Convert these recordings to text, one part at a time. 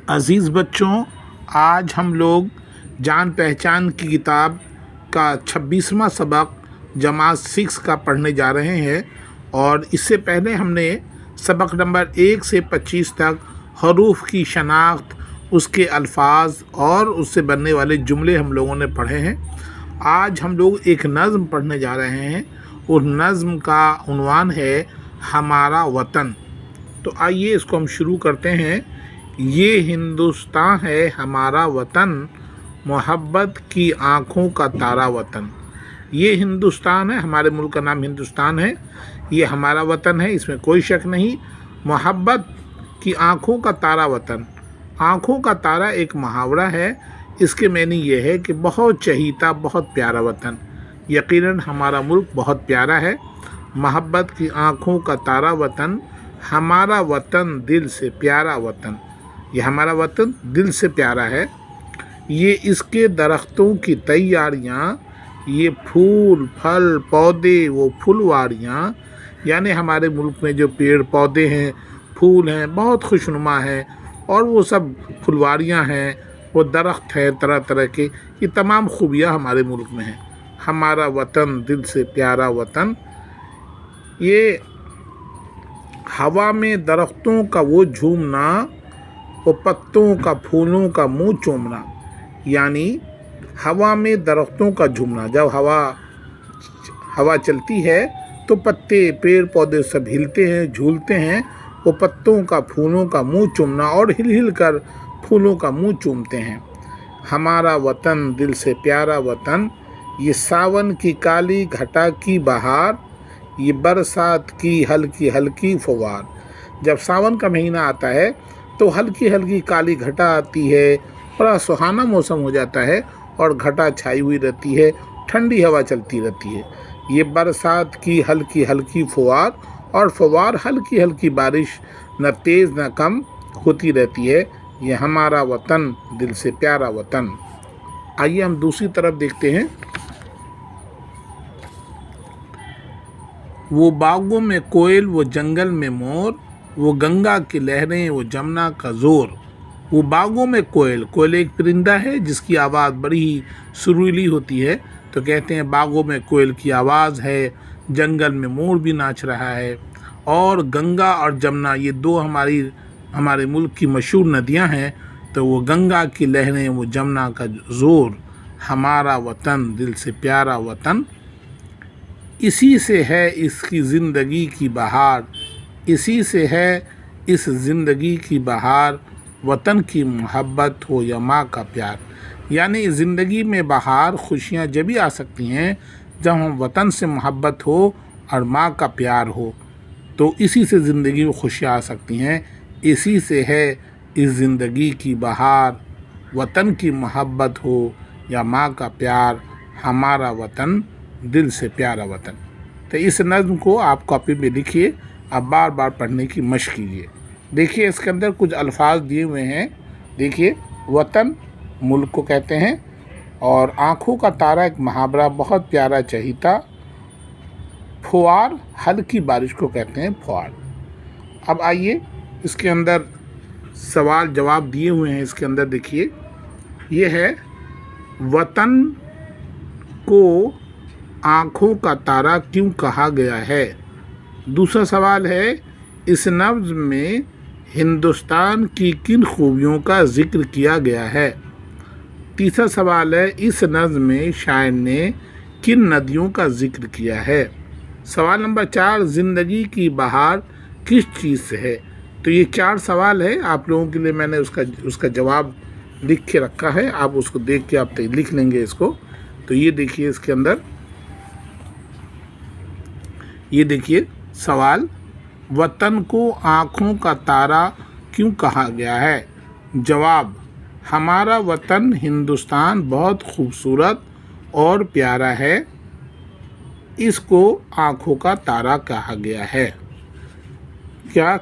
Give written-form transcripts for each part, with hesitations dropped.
عزیز بچوں، آج ہم لوگ جان پہچان کی کتاب کا 26واں سبق جماعت 6 کا پڑھنے جا رہے ہیں، اور اس سے پہلے ہم نے سبق نمبر 1 سے 25 تک حروف کی شناخت، اس کے الفاظ اور اس سے بننے والے جملے ہم لوگوں نے پڑھے ہیں۔ آج ہم لوگ ایک نظم پڑھنے جا رہے ہیں، اور نظم کا عنوان ہے ہمارا وطن۔ تو آئیے اس کو ہم شروع کرتے ہیں۔ یہ ہندوستان ہے ہمارا وطن، محبت کی آنکھوں کا تارا وطن۔ یہ ہندوستان ہے، ہمارے ملک کا نام ہندوستان ہے، یہ ہمارا وطن ہے، اس میں کوئی شک نہیں۔ محبت کی آنکھوں کا تارا وطن، آنکھوں کا تارا ایک محاورہ ہے، اس کے معنی یہ ہے کہ بہت چہیتا، بہت پیارا وطن۔ یقیناً ہمارا ملک بہت پیارا ہے۔ محبت کی آنکھوں کا تارا وطن، ہمارا وطن دل سے پیارا وطن۔ یہ ہمارا وطن دل سے پیارا ہے۔ یہ اس کے درختوں کی تیاریاں، یہ پھول پھل پودے وہ پھلواریاں، یعنی ہمارے ملک میں جو پیڑ پودے ہیں، پھول ہیں، بہت خوشنما ہیں، اور وہ سب پھلواریاں ہیں، وہ درخت ہیں طرح طرح کے، یہ تمام خوبیاں ہمارے ملک میں ہیں۔ ہمارا وطن دل سے پیارا وطن۔ یہ ہوا میں درختوں کا وہ جھومنا، وہ پتوں کا پھولوں کا منہ چومنا، یعنی ہوا میں درختوں کا جھومنا، جب ہوا چلتی ہے تو پتے پیڑ پودے سب ہلتے ہیں، جھولتے ہیں، وہ پتوں کا پھولوں کا منہ چومنا، اور ہل ہل کر پھولوں کا منہ چومتے ہیں۔ ہمارا وطن دل سے پیارا وطن۔ یہ ساون کی کالی گھٹا کی بہار، یہ برسات کی ہلکی ہلکی فوار۔ جب ساون کا مہینہ آتا ہے تو ہلکی ہلکی کالی گھٹا آتی ہے، بڑا سہانا موسم ہو جاتا ہے، اور گھٹا چھائی ہوئی رہتی ہے، ٹھنڈی ہوا چلتی رہتی ہے۔ یہ برسات کی ہلکی ہلکی فوار، اور فوار ہلکی ہلکی بارش، نہ تیز نہ کم ہوتی رہتی ہے۔ یہ ہمارا وطن دل سے پیارا وطن۔ آئیے ہم دوسری طرف دیکھتے ہیں۔ وہ باغوں میں کوئل، وہ جنگل میں مور، وہ گنگا کی لہریں، وہ جمنا کا زور۔ وہ باغوں میں کوئل ایک پرندہ ہے جس کی آواز بڑی ہی سریلی ہوتی ہے، تو کہتے ہیں باغوں میں کوئل کی آواز ہے، جنگل میں مور بھی ناچ رہا ہے، اور گنگا اور جمنا یہ دو ہمارے ملک کی مشہور ندیاں ہیں، تو وہ گنگا کی لہریں، وہ جمنا کا زور۔ ہمارا وطن دل سے پیارا وطن۔ اسی سے ہے اس کی زندگی کی بہار، اسی سے ہے اس زندگی کی بہار، وطن کی محبت ہو یا ماں کا پیار۔ یعنی زندگی میں بہار، خوشیاں جبھی آ سکتی ہیں جب ہم وطن سے محبت ہو اور ماں کا پیار ہو، تو اسی سے زندگی میں خوشیاں آ سکتی ہیں۔ اسی سے ہے اس زندگی کی بہار، وطن کی محبت ہو یا ماں کا پیار، ہمارا وطن دل سے پیارا وطن۔ تو اس نظم کو آپ کاپی میں لکھیے، آپ بار بار پڑھنے کی مشق کیجیے۔ دیکھیے اس کے اندر کچھ الفاظ دیے ہوئے ہیں۔ دیکھیے، وطن ملک کو کہتے ہیں، اور آنکھوں کا تارا ایک محاورہ، بہت پیارا چہیتا۔ پھوار ہلکی بارش کو کہتے ہیں پھوار۔ اب آئیے اس کے اندر سوال جواب دیے ہوئے ہیں۔ اس کے اندر دیکھیے، یہ ہے وطن کو آنکھوں کا تارا کیوں کہا گیا ہے؟ دوسرا سوال ہے، اس نظم میں ہندوستان کی کن خوبیوں کا ذکر کیا گیا ہے؟ تیسرا سوال ہے، اس نظم میں شاعر نے کن ندیوں کا ذکر کیا ہے؟ سوال نمبر 4، زندگی کی بہار کس چیز سے ہے؟ تو یہ 4 سوال ہے، آپ لوگوں کے لیے میں نے اس کا جواب لکھ کے رکھا ہے، آپ اس کو دیکھ کے آپ لکھ لیں گے اس کو۔ تو یہ دیکھیے اس کے اندر، یہ دیکھیے سوال، وطن کو آنکھوں کا تارا کیوں کہا گیا ہے؟ جواب، ہمارا وطن ہندوستان بہت خوبصورت اور پیارا ہے، اس کو آنکھوں کا تارا کہا گیا ہے۔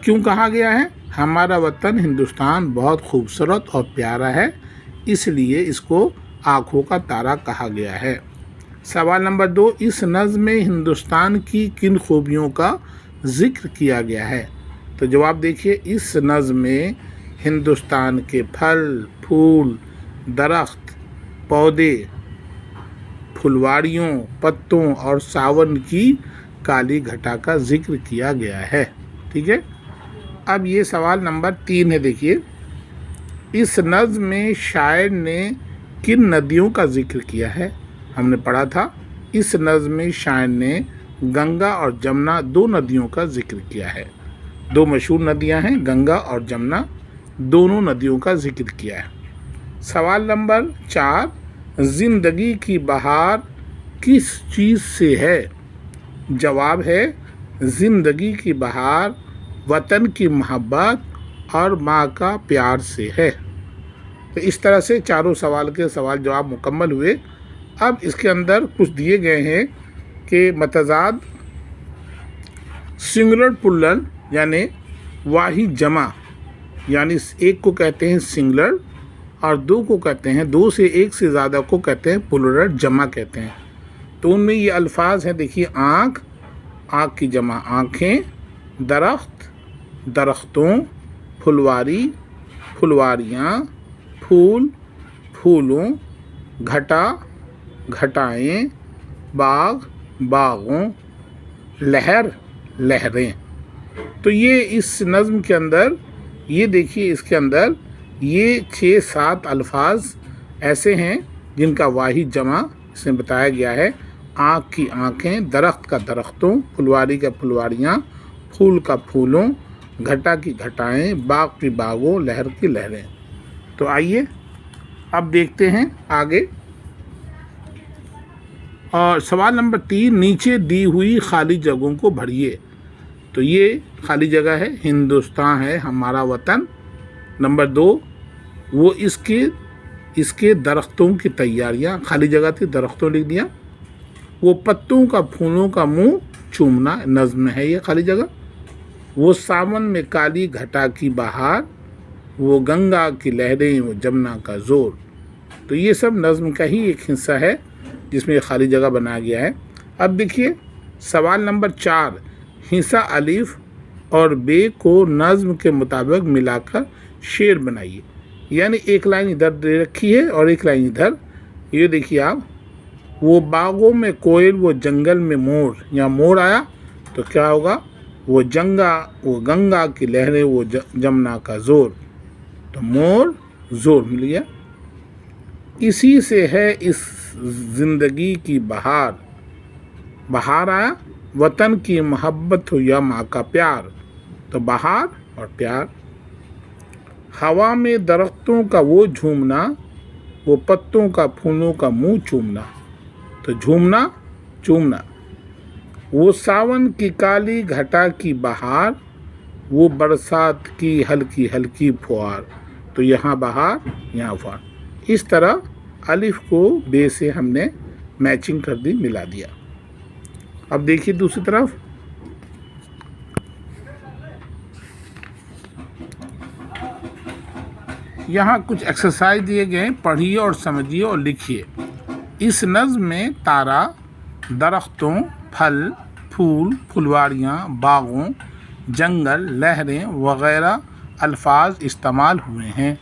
کیوں کہا گیا ہے؟ ہمارا وطن ہندوستان بہت خوبصورت اور پیارا ہے، اس لیے اس کو آنکھوں کا تارا کہا گیا ہے۔ سوال نمبر 2، اس نظم میں ہندوستان کی کن خوبیوں کا ذکر کیا گیا ہے؟ تو جواب دیکھیے، اس نظم میں ہندوستان کے پھل پھول درخت پودے پھلواریوں پتوں اور ساون کی کالی گھٹا کا ذکر کیا گیا ہے. ٹھیک ہے. اب یہ سوال نمبر 3 ہے. دیکھیے اس نظم میں شاعر نے کن ندیوں کا ذکر کیا ہے؟ ہم نے پڑھا تھا اس نظم میں شاعر نے گنگا اور جمنا 2 ندیوں کا ذکر کیا ہے. 2 مشہور ندیاں ہیں گنگا اور جمنا، دونوں ندیوں کا ذکر کیا ہے. سوال نمبر 4 زندگی کی بہار کس چیز سے ہے؟ جواب ہے زندگی کی بہار وطن کی محبت اور ماں کا پیار سے ہے. تو اس طرح سے چاروں سوال کے سوال جواب مکمل ہوئے. اب اس کے اندر کچھ دیے گئے ہیں کہ متضاد سنگولر پلرل یعنی واحد جمع، یعنی ایک کو کہتے ہیں سنگولر اور 2 کو کہتے ہیں 2 سے 1 سے زیادہ کو کہتے ہیں پلورل جمع کہتے ہیں. تو ان میں یہ الفاظ ہیں. دیکھیے آنکھ، آنکھ کی جمع آنکھیں، درخت، درختوں، پھلواری، پھلواریاں، پھول، پھولوں، گھٹا، گھٹائیں، باغ، باغوں، لہر، لہریں. تو یہ اس نظم کے اندر یہ دیکھیے اس کے اندر یہ 6-7 الفاظ ایسے ہیں جن کا واحد جمع اس میں بتایا گیا ہے. آنکھ کی آنکھیں، درخت کا درختوں، پھلواری کا پھلواریاں، پھول کا پھولوں، گھٹا کی گھٹائیں، باغ کی باغوں، لہر کی لہریں. تو آئیے اب دیکھتے ہیں آگے. اور سوال نمبر 3 نیچے دی ہوئی خالی جگہوں کو بھریے. تو یہ خالی جگہ ہے ہندوستان ہے ہمارا وطن. نمبر 2 وہ اس کے درختوں کی تیاریاں، خالی جگہ تھی درختوں لکھ دیا. وہ پتوں کا پھولوں کا منہ چومنا، نظم ہے یہ خالی جگہ. وہ ساون میں کالی گھٹا کی بہار، وہ گنگا کی لہریں، وہ جمنا کا زور. تو یہ سب نظم کا ہی ایک حصہ ہے جس میں خالی جگہ بنایا گیا ہے. اب دیکھیے سوال نمبر 4 حصہ الف اور بے کو نظم کے مطابق ملا کر شعر بنائیے. یعنی ایک لائن ادھر دے رکھی ہے اور ایک لائن ادھر. یہ دیکھیے آپ، وہ باغوں میں کوئل، وہ جنگل میں مور. یہاں مور آیا تو کیا ہوگا؟ وہ گنگا کی لہریں، وہ جمنا کا زور. تو مور زور مل گیا. اسی سے ہے اس زندگی کی بہار. بہار آیا، وطن کی محبت ہو یا ماں کا پیار. تو بہار اور پیار. ہوا میں درختوں کا وہ جھومنا، وہ پتوں کا پھولوں کا منہ چومنا. تو جھومنا چومنا. وہ ساون کی کالی گھٹا کی بہار، وہ برسات کی ہلکی ہلکی پھوار. تو یہاں بہار یہاں پھوار. اس طرح الف کو بے سے ہم نے میچنگ کر دی، ملا دیا. اب دیکھیے دوسری طرف. یہاں کچھ ایکسرسائز دیے گئے ہیں، پڑھیے اور سمجھیے اور لکھیے. اس نظم میں تارا، درختوں، پھل پھول، پھلواریاں، باغوں، جنگل، لہریں وغیرہ الفاظ استعمال ہوئے ہیں.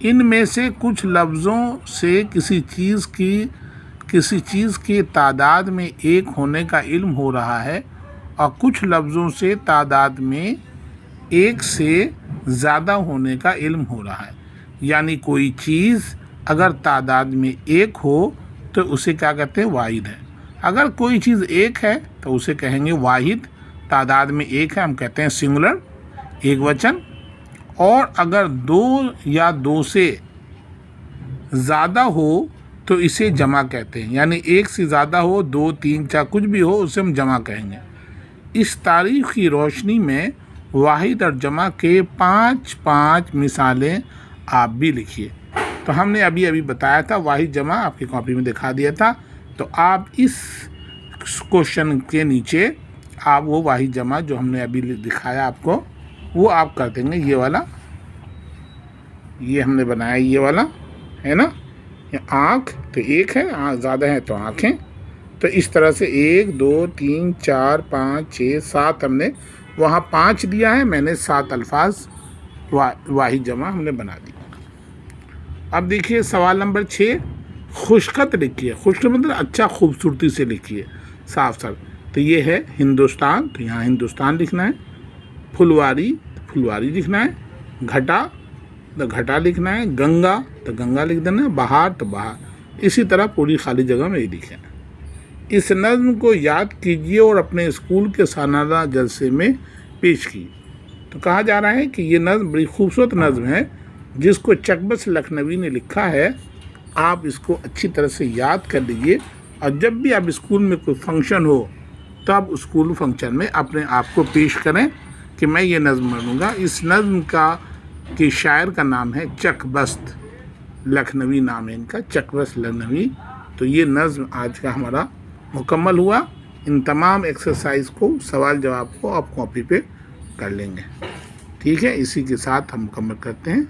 ان میں سے کچھ لفظوں سے کسی چیز کی تعداد میں 1 ہونے کا علم ہو رہا ہے اور کچھ لفظوں سے تعداد میں 1 سے زیادہ ہونے کا علم ہو رہا ہے. یعنی کوئی چیز اگر تعداد میں 1 ہو تو اسے کیا کہتے ہیں؟ واحد ہے. اگر کوئی چیز 1 ہے تو اسے کہیں گے واحد. تعداد میں 1 ہے ہم کہتے ہیں سنگولر، ایک وچن. اور اگر 2 یا 2 سے زیادہ ہو تو اسے جمع کہتے ہیں. یعنی 1 سے زیادہ ہو، 2 3 4 کچھ بھی ہو، اسے ہم جمع کہیں گے. اس تاریخ کی روشنی میں واحد اور جمع کے 5 مثالیں آپ بھی لکھیے. تو ہم نے ابھی بتایا تھا واحد جمع آپ کی کاپی میں دکھا دیا تھا. تو آپ اس کوشچن کے نیچے آپ وہ واحد جمع جو ہم نے ابھی دکھایا آپ کو وہ آپ کر دیں گے. یہ والا یہ ہم نے بنایا، یہ والا ہے نا. آنکھ تو 1 ہے، زیادہ ہے تو آنکھیں. تو اس طرح سے 1 2 3 4 5 6 7 ہم نے وہاں 5 دیا ہے، میں نے 7 الفاظ واحد جمع ہم نے بنا دی۔ اب دیکھیے سوال نمبر 6، خوشخط لکھیے۔ خوشخط مطلب اچھا خوبصورتی سے لکھیے، صاف صاف۔ تو یہ ہے ہندوستان، تو یہاں ہندوستان لکھنا ہے۔ پھلواری، پھلواری لکھنا ہے۔ گھٹا، تو گھٹا لکھنا ہے۔ گنگا، تو گنگا لکھ دینا ہے۔ بہار، تو بہار۔ اسی طرح پوری خالی جگہ میں یہ لکھیں۔ اس نظم کو یاد کیجیے اور اپنے اسکول کے سالانہ جلسے میں پیش کی۔ تو کہا جا رہا ہے کہ یہ نظم بڑی خوبصورت نظم ہے جس کو چکبص لکھنوی نے لکھا ہے۔ آپ اس کو اچھی طرح سے یاد کر لیجیے، اور جب بھی آپ اسکول میں کوئی فنکشن ہو تو آپ اسکول فنکشن میں اپنے آپ کو پیش کریں کہ میں یہ نظم پڑھوں گا۔ اس نظم کی شاعر کا نام ہے چکبص لکھنوی، نام ہے ان کا، چکبص لکھنوی۔ تو یہ نظم آج کا ہمارا مکمل ہوا۔ ان تمام ایکسرسائز کو، سوال جواب کو آپ کاپی پہ کر لیں گے، ٹھیک ہے؟ اسی کے ساتھ ہم مکمل کرتے ہیں۔